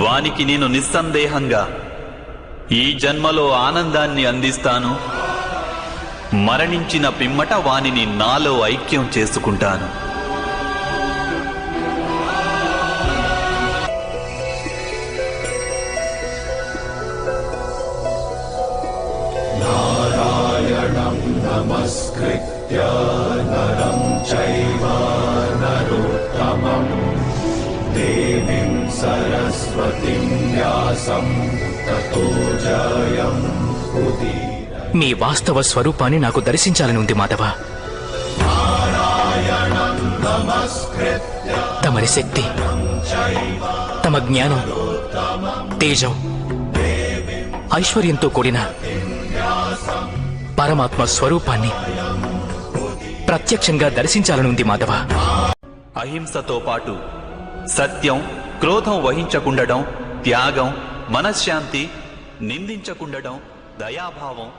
వానికి నేను నిస్సందేహంగా ఈ జన్మలో ఆనందాన్ని అందిస్తాను. మరణించిన పిమ్మట వానిని నాలో ఐక్యం చేసుకుంటాను. నారాయణం నమస్కృత్య నరం చైవ నరోత్తమం దేవీం సరస్వతిం వ్యాసం తతో జయం ఉదీరయేత్. మీ వాస్తవ స్వరూపాన్ని నాకు దర్శించాలని ఉంది మాధవ. తమరి శక్తి, తమ జ్ఞానం, తేజం, ఐశ్వర్యంతో కూడిన పరమాత్మ స్వరూపాన్ని ప్రత్యక్షంగా దర్శించాలని ఉంది మాధవ. అహింసతో పాటు సత్యం, క్రోధం వహించకుండడం, త్యాగం, మనశ్శాంతి, నిందించకుండడం, దయాభావం,